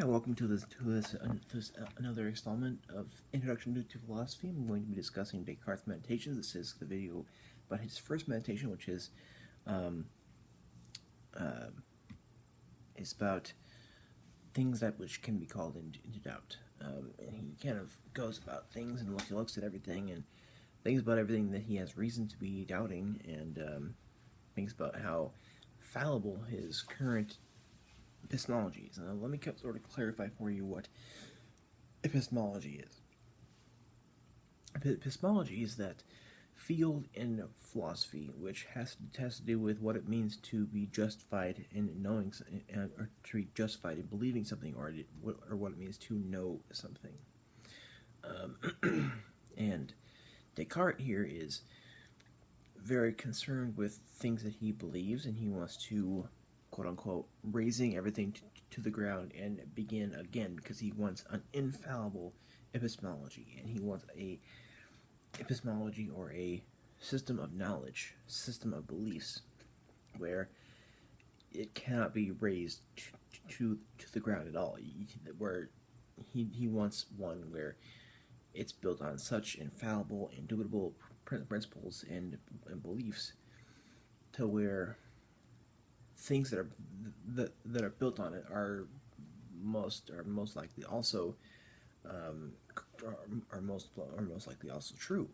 Hi, welcome to this another installment of Introduction to Philosophy. I'm going to be discussing Descartes' meditations. This is the video about his first meditation, which um, uh, is about things that which can be called into doubt. And he kind of goes about things and he looks at everything and thinks about everything that he has reason to be doubting, and thinks about how fallible his current epistemology is. Let me sort of clarify for you what epistemology is. Epistemology is that field in philosophy which has to do with what it means to be justified in knowing, or to be justified in believing something, or what it means to know something. And Descartes here is very concerned with things that he believes, and he wants to, quote unquote, raising everything to the ground and begin again, because he wants an infallible epistemology, and he wants a epistemology, or a system of knowledge, system of beliefs, where it cannot be raised to the ground at all. Where he wants one where it's built on such infallible, indubitable principles and beliefs, to where things that are built on it are most likely also are most likely also true.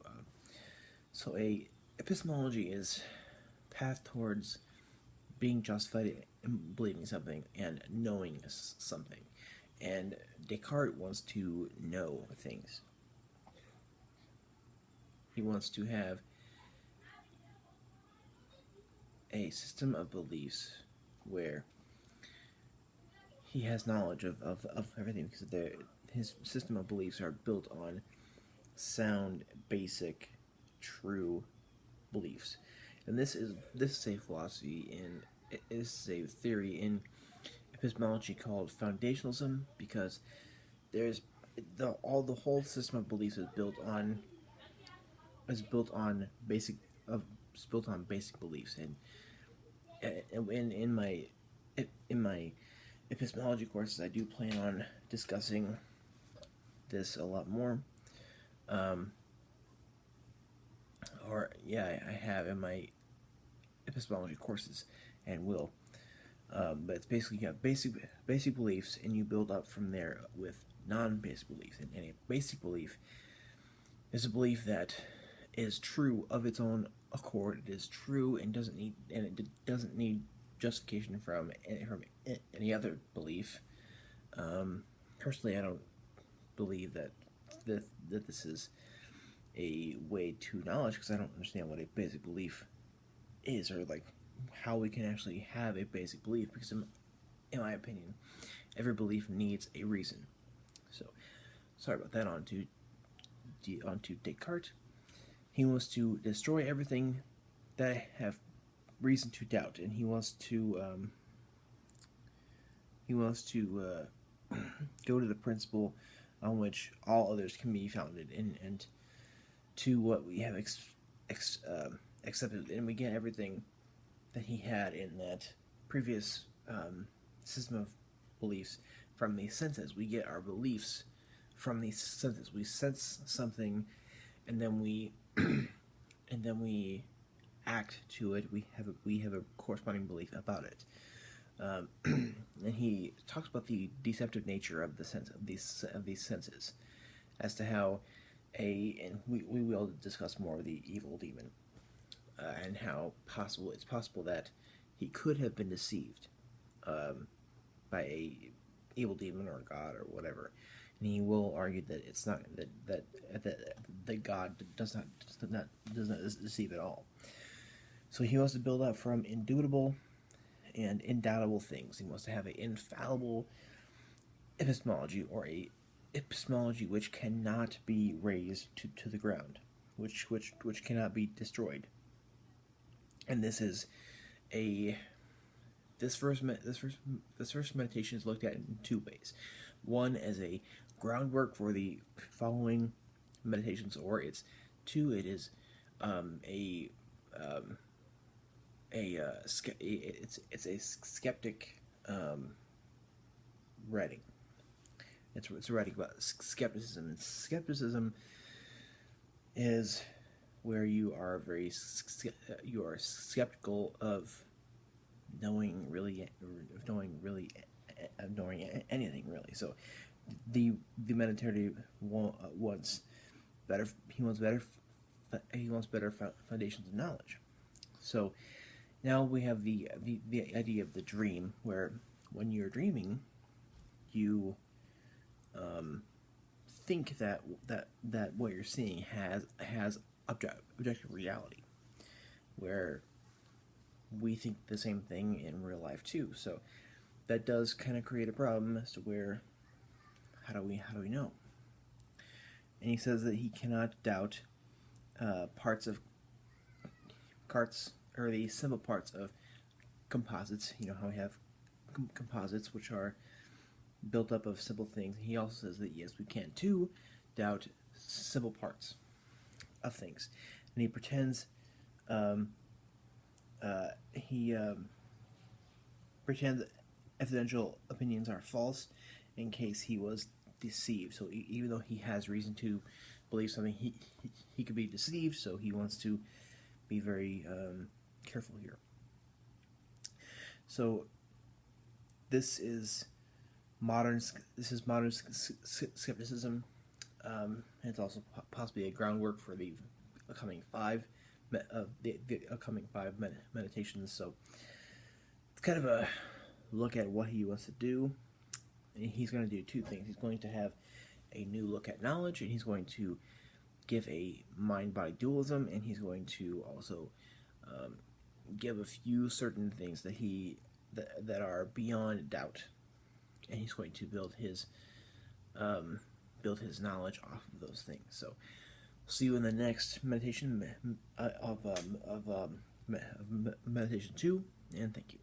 So a epistemology is path towards being justified in believing something and knowing something, and Descartes wants to know things. He wants to have a system of beliefs where he has knowledge of everything, because his system of beliefs are built on sound, basic, true beliefs. And this is a philosophy in it is a theory in epistemology called foundationalism, because there's the whole system of beliefs is built on basic beliefs. And in my epistemology courses, I do plan on discussing this a lot more. I have in my epistemology courses, and will. But it's basically, you have basic beliefs, and you build up from there with non-basic beliefs. And a basic belief is a belief that is true of its own accord. It is true and it doesn't need justification from any other belief. Personally, I don't believe that this is a way to knowledge, because I don't understand what a basic belief is, or like how we can actually have a basic belief, because in my opinion, every belief needs a reason. So, sorry about that. On to Descartes. He wants to destroy everything that I have reason to doubt, and he wants to go to the principle on which all others can be founded, and to what we have accepted, and we get everything that he had in that previous system of beliefs from the senses. We get our beliefs from the senses. We sense something, and then we act to it. We have a corresponding belief about it. And he talks about the deceptive nature of these senses, as to how and we will discuss more of the evil demon, and how it's possible that he could have been deceived by a evil demon or God or whatever. And he will argue that it's not that God does not deceive at all. So he wants to build up from indubitable and indoubtable things. He wants to have an infallible epistemology, or a epistemology which cannot be razed to the ground, which cannot be destroyed. And this is this first meditation is looked at in two ways. One, as a groundwork for the following meditations, or it is it's a skeptic writing. It's writing about skepticism. And skepticism is where you are you are skeptical of knowing anything really. So the meditative wants better. He wants better foundations of knowledge. So now we have the idea of the dream, where when you're dreaming, you think that what you're seeing has objective reality, where we think the same thing in real life too. So that does kind of create a problem as to where how do we know? And he says that he cannot doubt parts or the simple parts of composites. You know how we have composites, which are built up of simple things. He also says that yes, we can too doubt simple parts of things, and he pretends he pretends evidential opinions are false in case he was deceived. So even though he has reason to believe something, he could be deceived. So he wants to be very careful here. So this is modern skepticism. It's also possibly a groundwork for the upcoming the upcoming five meditations. So it's kind of a look at what he wants to do. And he's going to do two things. He's going to have a new look at knowledge, and he's going to give a mind-body dualism, and he's going to also give a few certain things that are beyond doubt, and he's going to build his knowledge off of those things. So, see you in the next meditation of meditation 2, and thank you.